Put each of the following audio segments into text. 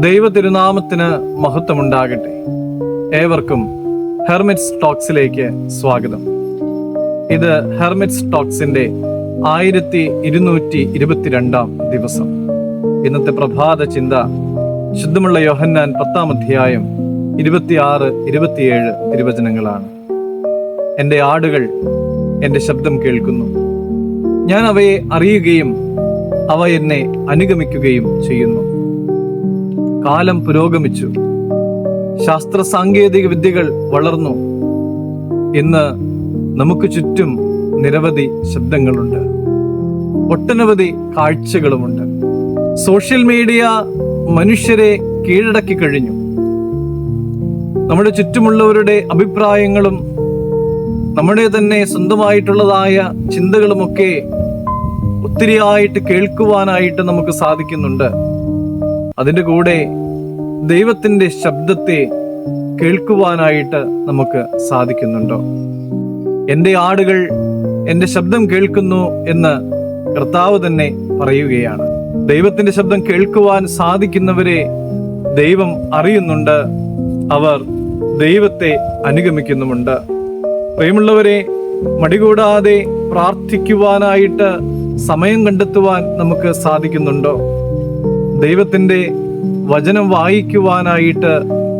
ദൈവ തിരുനാമത്തിന് മഹത്വമുണ്ടാകട്ടെ. ഏവർക്കും ഹെർമിറ്റ്സ് ടോക്സിലേക്ക് സ്വാഗതം. ഇത് ഹെർമിറ്റ്സ് ടോക്സിന്റെ 1222 ദിവസം. ഇന്നത്തെ പ്രഭാത ചിന്ത ശുദ്ധമുള്ള യോഹന്നാൻ 10 അധ്യായം 26-27 തിരുവചനങ്ങളാണ്. എൻ്റെ ആടുകൾ എൻ്റെ ശബ്ദം കേൾക്കുന്നു, ഞാൻ അവയെ അറിയുകയും അവ എന്നെ അനുഗമിക്കുകയും ചെയ്യുന്നു. കാലം പുരോഗമിച്ചു, ശാസ്ത്ര സാങ്കേതിക വിദ്യകൾ വളർന്നു. ഇന്ന് നമുക്ക് ചുറ്റും നിരവധി ശബ്ദങ്ങളുണ്ട്, ഒട്ടനവധി കാഴ്ചകളുമുണ്ട്. സോഷ്യൽ മീഡിയ മനുഷ്യരെ കീഴടക്കി കഴിഞ്ഞു. നമ്മുടെ ചുറ്റുമുള്ളവരുടെ അഭിപ്രായങ്ങളും നമ്മുടെ തന്നെ സ്വന്തമായിട്ടുള്ളതായ ചിന്തകളുമൊക്കെ ഒത്തിരിയായിട്ട് കേൾക്കുവാനായിട്ട് നമുക്ക് സാധിക്കുന്നുണ്ട്. അതിൻ്റെ കൂടെ ദൈവത്തിൻ്റെ ശബ്ദത്തെ കേൾക്കുവാനായിട്ട് നമുക്ക് സാധിക്കുന്നുണ്ടോ? എൻ്റെ ആടുകൾ എൻ്റെ ശബ്ദം കേൾക്കുന്നു എന്ന് കർത്താവ് തന്നെ പറയുകയാണ്. ദൈവത്തിൻ്റെ ശബ്ദം കേൾക്കുവാൻ സാധിക്കുന്നവരെ ദൈവം അറിയുന്നുണ്ട്, അവർ ദൈവത്തെ അനുഗമിക്കുന്നുമുണ്ട്. പ്രിയമുള്ളവരെ, മടികൂടാതെ പ്രാർത്ഥിക്കുവാനായിട്ട് സമയം കണ്ടെത്തുവാൻ നമുക്ക് സാധിക്കുന്നുണ്ടോ? ദൈവത്തിൻ്റെ വചനം വായിക്കുവാനായിട്ട്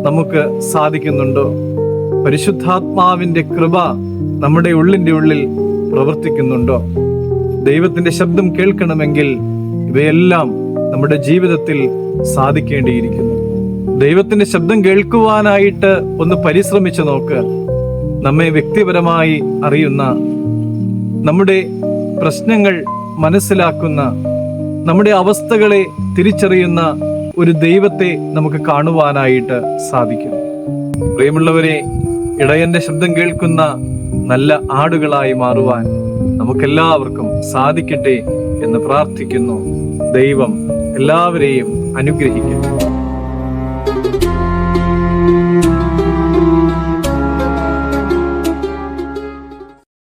നമുക്ക് സാധിക്കുന്നുണ്ടോ? പരിശുദ്ധാത്മാവിൻ്റെ കൃപ നമ്മുടെ ഉള്ളിൻ്റെ ഉള്ളിൽ പ്രവർത്തിക്കുന്നുണ്ടോ? ദൈവത്തിൻ്റെ ശബ്ദം കേൾക്കണമെങ്കിൽ ഇവയെല്ലാം നമ്മുടെ ജീവിതത്തിൽ സാധിക്കേണ്ടിയിരിക്കുന്നു. ദൈവത്തിൻ്റെ ശബ്ദം കേൾക്കുവാനായിട്ട് ഒന്ന് പരിശ്രമിച്ചു നോക്ക്. നമ്മെ വ്യക്തിപരമായി അറിയുന്ന, നമ്മുടെ പ്രശ്നങ്ങൾ മനസ്സിലാക്കുന്ന, നമ്മുടെ അവസ്ഥകളെ തിരിച്ചറിയുന്ന ഒരു ദൈവത്തെ നമുക്ക് കാണുവാനായിട്ട് സാധിക്കും. പ്രിയമുള്ളവരെ, ഇടയന്റെ ശബ്ദം കേൾക്കുന്ന നല്ല ആടുകളായി മാറുവാൻ നമുക്കെല്ലാവർക്കും സാധിക്കട്ടെ എന്ന് പ്രാർത്ഥിക്കുന്നു. ദൈവം എല്ലാവരെയും അനുഗ്രഹിക്കട്ടെ.